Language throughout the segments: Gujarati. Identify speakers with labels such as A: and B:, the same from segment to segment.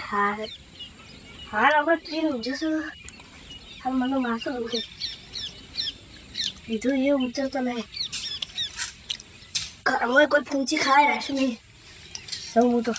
A: હાર આપણે ટ્રેન ઊંઝે હાલ મને માથું દુખે બીજું એ ઊંચો તો નહીં ઘરમાં કોઈ પૂંચી ખાઈ રાખશું નહીં સૌ હું તો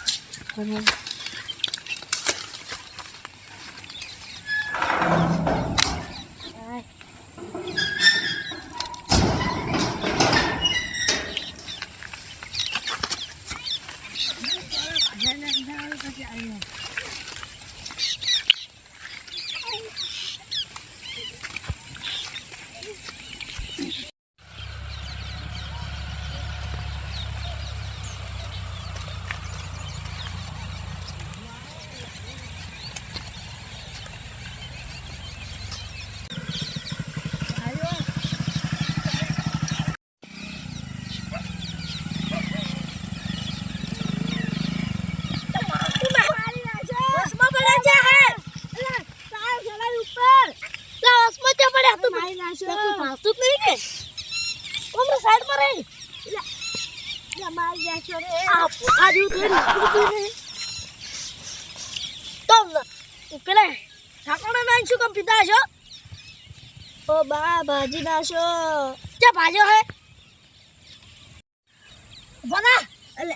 A: भाजी नाशो क्या भाजो है बना अले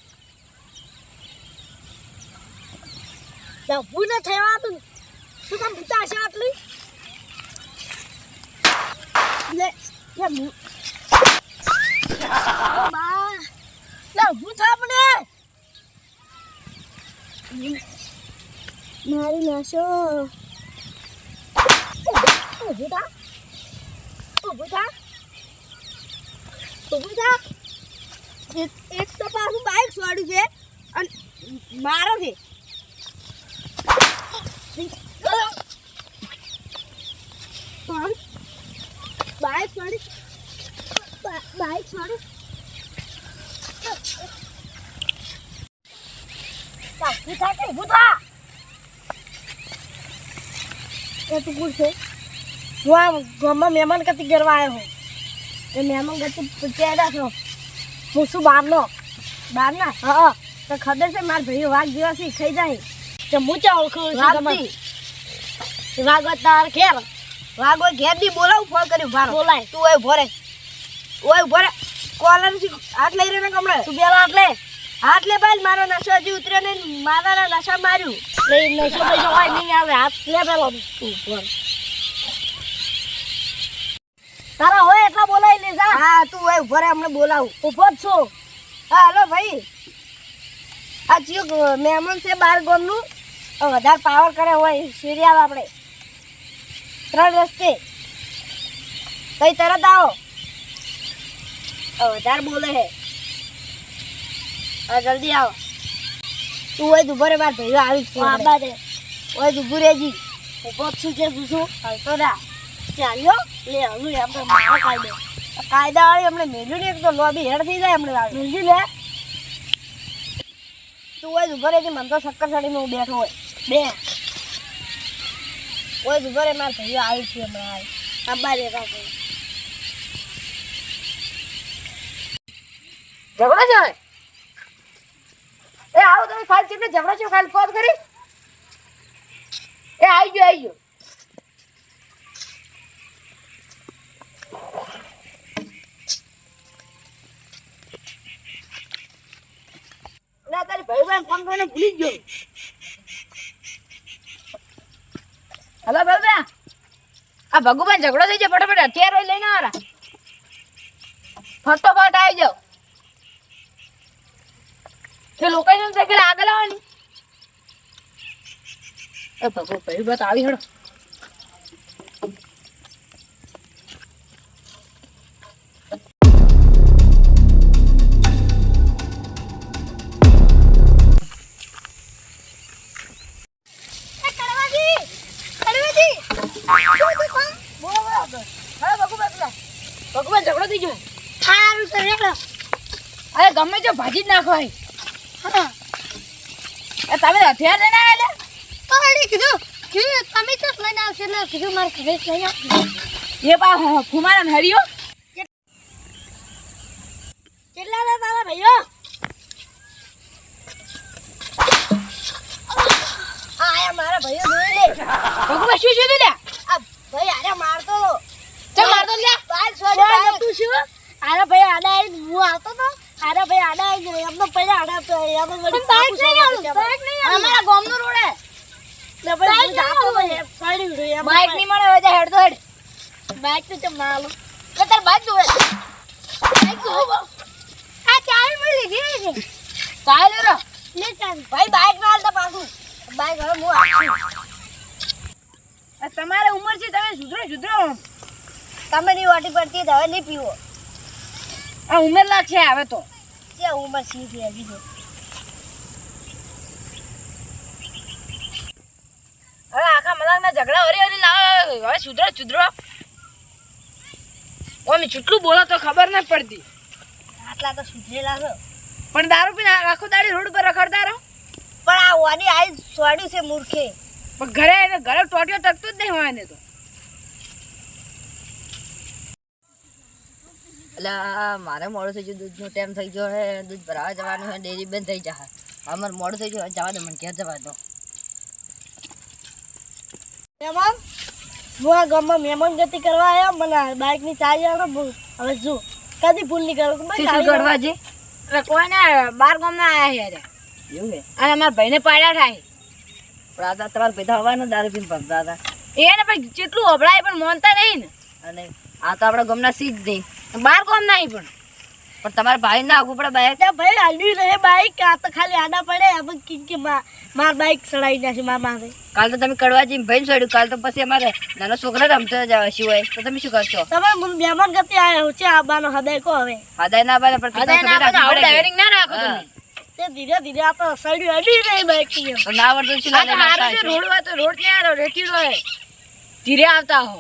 A: क्या बुना थेवा तू શું કામ પિતા છે આટલી લે યા મુ બા લે ભૂતા મને મારી નાશો ભૂતા ઉભા એક તો પાછું બાઇક છોડ્યું છે અને મારો છે બાઇક છોડી એ તો પૂછે હું આ ગામમાં મહેમાન ગતિ કરવા આવ્યો હું એ મહેમાન ગતિ પૂછ્યા છો હું શું બહારના હા તો ખબર છે મારા ભાઈઓ વાઘ જેવા છે ખાઈ જાય તો હું ચા ઓળખું વાઘ તાર ઘેર વાઘ ઘેર દી બોલાવું ફોન કર્યું ભાર બોલાય તું ઓય ભરે કોલર હાથ લઈ રહ્યો ને કમળે તું પેલા હાથ લે ભાઈ મારો નશો હજી ઉતર્યો ને મારા નશા માર્યું નશો પૈસો હોય નહીં આવે હાથ લે પેલો તું ભર તારા હોય એટલા બોલાવી લે જા હા તું હોય ભરે અમને બોલાવું ઉભો જ છો હા હલો ભાઈ આ જીઓ મહેમાન છે 12 ગામનું વધારે પાવર કરે હોય સિરિયલ આપણે 3 રસ્તે કઈ તરત આવો વધારે બોલે હે હા જલ્દી આવો તું હોય તું ભરે માર ભાઈઓ આવી છે આબા દે હોય તું ભૂરેજી ઉભો જ છું જે શું હાલતો રા ચાલ્યો લે હવે આપણે મારો કાયદા વાળી અમને મેલ્યું ને એક તો લોબી હેડ થઈ જાય અમને મેલ્યું લે તું હોય ઉભો રહેજે મને તો શક્કર સાડીમાં હું બેઠો હોય બે હોય ઉભો રહે મારા ભાઈઓ આવી છે હમણાં આબા રે ઝઘડો છે એ આવો તમે ખાલી ચીટને ઝઘડો છે ખાલી ફોન કરી એ આવી ગયો તારી ભાઈ ફોન કરીને ભૂલી ગયો હલો ભાઈ આ ભગુભાઈ ઝઘડો થઈ જાય ફટાફટ હથિયાર હોય લઈને આવરા ફટોફટ આવી જાઓ તે લોકેશન છે કે આગળ આવવાની એ ભગુ ભાઈ બત આવી હેડો ભગવાન ઝઘડો થઈ ગયો સારું છે અરે ગમે તે ભાજી જ નાખવાય હા તમે હથિયાર લઈને આવ્યા તો કીધું તમે તો લઈને આવશે એટલે કીધું મારે ઘરે લઈ આવ એ પા ફુમારા હરિયો કેટલા લે તારા ભાઈઓ હા આયા મારા ભાઈઓ જોઈ લે
B: ભગવા શું છે લ્યા
A: આ ભાઈ આરે મારતો તો
B: ચમ મારતો લ્યા
A: બાઈક છોડી તું શું આરે ભાઈ આડા આવી હું આવતો તો આરે ભાઈ આડા આવી એમનો પહેલા આડા તો એમનો વળી બાઈક નહીં અમારા ગામનો રોડ હે લે ભાઈ હું જાતો ભાઈ સાડી રહ્યો
B: બાઈક નહીં મળે હવે જા હેડ તો હેડ
A: બાઈક તો ચમ ના લો
B: લે તાર બાઈક જોવે
A: બાઈક તો આ ચાલ મળી ગઈ છે
B: ચાલ રો
A: લે ચાલ ભાઈ બાઈક ના હાલતા પાછું બાઈક હવે હું આપું
B: આ તમારે ઉંમર છે તમે સુધરો
A: તમે ની વાટી પડતી હવે નહીં પીવો
B: આ ઉંમર લાગશે હવે તો
A: કે ઉંમર સી છે હજી તો
B: હવે આખા મલાકના ઝઘડા હરી લાવે હવે સુધરો ઓમે ચૂટલું બોલો તો ખબર ન પડતી
A: આટલા તો સુધરેલા છે
B: પણ દારૂ પીને આખો દાડી રોડ પર રખડતા રહો
A: પણ આ વાની આઈ સોડ્યું છે મૂર્ખે
B: પણ ઘરે ટોટિયો ટકતો જ નહીં હોય ને તો
C: એટલે મારે મોડું થઈ ગયું દૂધનો ટાઈમ થઈ ગયો હે દૂધ ભરાવા જવાનું છે ડેરી બંધ થઈ જશે અમારે મોડું થઈ ગયું જવા દો મને ઘેર જવા દો
A: મહેમાન હું આ ગામમાં મહેમાન ગતિ કરવા આવ્યા મને બાઇક ની ચાવી આવે હવે જો કદી ભૂલ નહીં કરું
C: શું કરવા છે
B: એટલે કોઈને બાર ગામના આયા છે
C: એવું હે
B: અને અમારા ભાઈને પાડ્યા થાય
C: પણ આ તો તમારા પૈસા હવાનો દારૂ પીને ભરતા હતા
B: એને પછી જેટલું હભળાય પણ માનતા નહીં ને
C: અને આ તો આપણા ગામના સીધ નહીં
B: બાર ગામ નહીં પણ
C: તમારા ભાઈ ના આગું પડે બાઈક
A: ત્યાં ભાઈ હાલ્યું રહે બાઇક આ તો ખાલી આડા પડે હવે કે માર બાઇક ચડાવી નાખી માર મારે
C: કાલ તો તમે કડવા જઈને ભાઈ છોડ્યું કાલ તો પછી અમારે નાનો છોકરા રમતો જવા સિવાય તો તમે શું કરશો
A: તમે મહેમાન ગતિ આવ્યા છે આબાનો હૃદય કો હવે
C: હદાય ના બારે પણ
B: હદાય ના આપણે આવું ડ્રાઇવિંગ ના રાખો તમે
A: તે ધીરે ધીરે આ તો સડ્યું અડી રહી બાઇક ની
C: તો ના આવડતું શું
B: આ તો હારું છે રોડ હોય તો રોડ ને આરો રેતીડો હોય ધીરે આવતા હો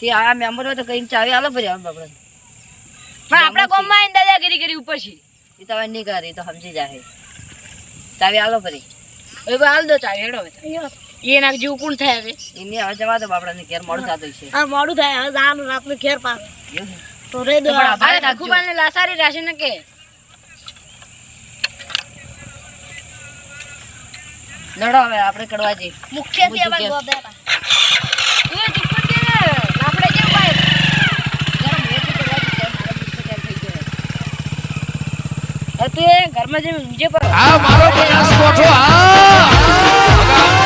C: તે આ મેમ્બર હોય તો કઈ ચાવી આલો ફરી આમ બાપડે
B: પણ આપણા ગામમાં આઈને દાદાગીરી કરી ઉપર છે
C: એ તો હવે નહીં કરે તો સમજી જાય ચાવી આલો ફરી
B: હવે હાલ દો ચાવી હેડો હવે એ નાખ જેવું કોણ થાય હવે
C: એની હવે જવા દો બાપડાને ઘેર મોડું થતું છે
A: આ મોડું થાય હવે જવાનું રાતનું ઘેર પાછું
C: એવું છે.
A: તો રે દો
C: પણ
B: અરે રઘુબાને લાસારી રાશે ને કે
C: લડો હવે આપણે કડવા જઈએ
A: મુખ્ય થી હવે
C: મુખ્ય.
A: ગોબેટા
B: એ દીકરો કે આપણે કેમ ભાઈ
C: જરા મેં
B: તું એ ઘરમાં જઈને ઊંઝે પર
D: આ મારો બનાસકોઠો આ